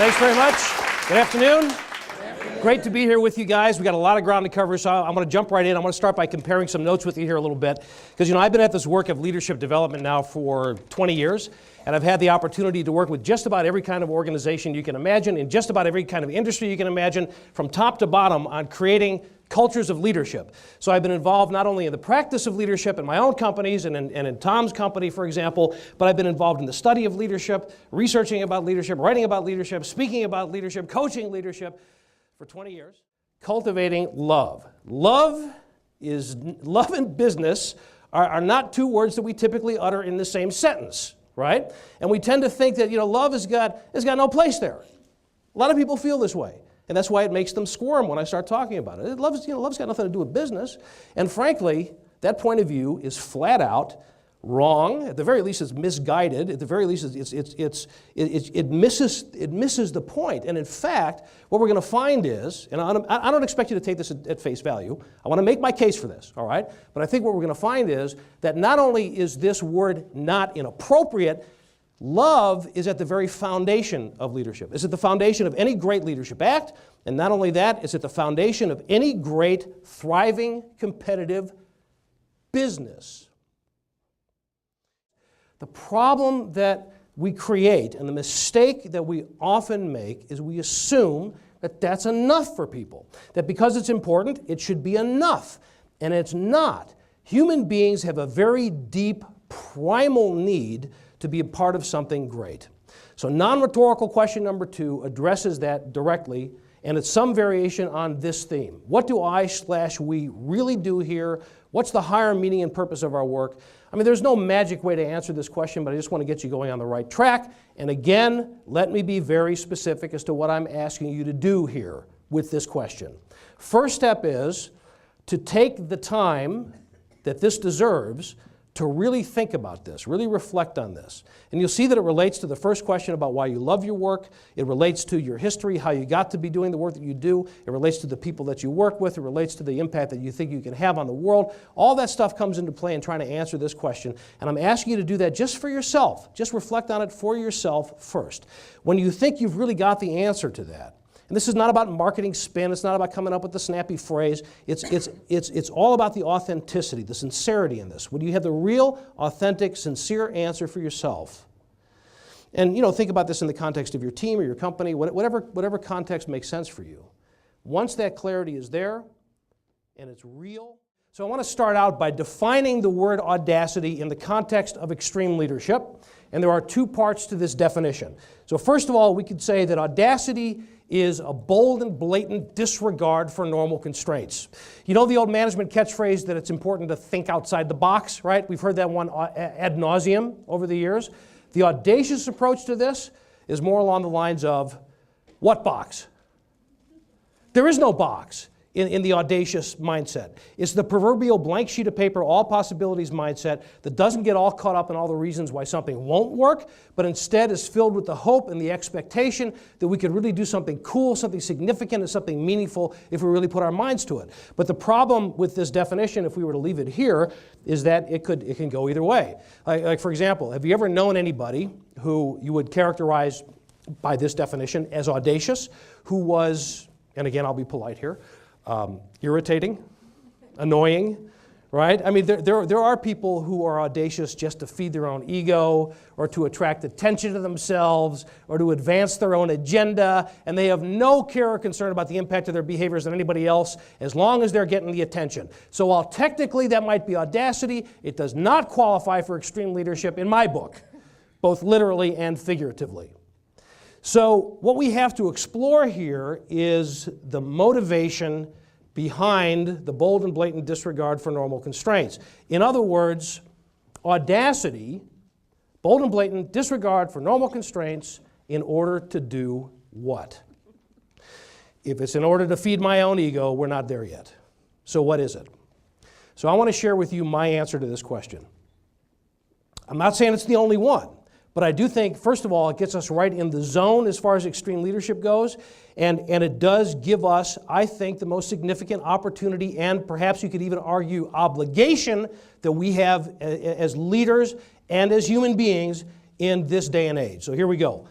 Thanks very much. Good afternoon. Great to be here with you guys. We got a lot of ground to cover, so I'm going to jump right in. I'm going to start by comparing some notes with you here a little bit, because I've been at this work of leadership development now for 20 years, and I've had the opportunity to work with just about every kind of organization you can imagine, in just about every kind of industry you can imagine, from top to bottom, on creating cultures of leadership. So I've been involved not only in the practice of leadership in my own companies and in Tom's company, for example, but I've been involved in the study of leadership, researching about leadership, writing about leadership, speaking about leadership, coaching leadership for 20 years. Cultivating love. Love and business are not two words that we typically utter in the same sentence, right? And we tend to think that love has got no place there. A lot of people feel this way. And that's why it makes them squirm when I start talking about it. Love's got nothing to do with business. And frankly, that point of view is flat out wrong. At the very least, it's misguided. At the very least, it misses the point. And in fact, what we're going to find is, and I don't expect you to take this at face value. I want to make my case for this, all right? But I think what we're going to find is that not only is this word not inappropriate, love is at the very foundation of leadership. It's at the foundation of any great leadership act, and not only that, it's at the foundation of any great, thriving, competitive business. The problem that we create and the mistake that we often make is we assume that that's enough for people. That because it's important, it should be enough. And it's not. Human beings have a very deep, primal need to be a part of something great. So non-rhetorical question number 2 addresses that directly, and it's some variation on this theme. What do I/we really do here? What's the higher meaning and purpose of our work? I mean, there's no magic way to answer this question, but I just want to get you going on the right track. And again, let me be very specific as to what I'm asking you to do here with this question. First step is to take the time that this deserves to really think about this, really reflect on this. And you'll see that it relates to the first question about why you love your work. It relates to your history, how you got to be doing the work that you do. It relates to the people that you work with. It relates to the impact that you think you can have on the world. All that stuff comes into play in trying to answer this question. And I'm asking you to do that just for yourself. Just reflect on it for yourself first. When you think you've really got the answer to that, and this is not about marketing spin, it's not about coming up with the snappy phrase, it's all about the authenticity, the sincerity in this. When you have the real, authentic, sincere answer for yourself. And think about this in the context of your team or your company, whatever context makes sense for you. Once that clarity is there, and it's real. So I want to start out by defining the word audacity in the context of extreme leadership. And there are 2 parts to this definition. So first of all, we could say that audacity is a bold and blatant disregard for normal constraints. You know the old management catchphrase that it's important to think outside the box, right? We've heard that one ad nauseum over the years. The audacious approach to this is more along the lines of, what box? There is no box in the audacious mindset. It's the proverbial blank sheet of paper, all possibilities mindset that doesn't get all caught up in all the reasons why something won't work, but instead is filled with the hope and the expectation that we could really do something cool, something significant, and something meaningful if we really put our minds to it. But the problem with this definition, if we were to leave it here, is that it can go either way. Like for example, have you ever known anybody who you would characterize by this definition as audacious, who was, and again I'll be polite here, irritating, annoying, right? I mean, there are people who are audacious just to feed their own ego or to attract attention to themselves or to advance their own agenda, and they have no care or concern about the impact of their behaviors on anybody else as long as they're getting the attention. So while technically that might be audacity, it does not qualify for extreme leadership in my book, both literally and figuratively. So what we have to explore here is the motivation behind the bold and blatant disregard for normal constraints. In other words, audacity, bold and blatant disregard for normal constraints in order to do what? If it's in order to feed my own ego, we're not there yet. So what is it? So I want to share with you my answer to this question. I'm not saying it's the only one. But I do think, first of all, it gets us right in the zone as far as extreme leadership goes, and it does give us, I think, the most significant opportunity and perhaps you could even argue obligation that we have as leaders and as human beings in this day and age. So here we go.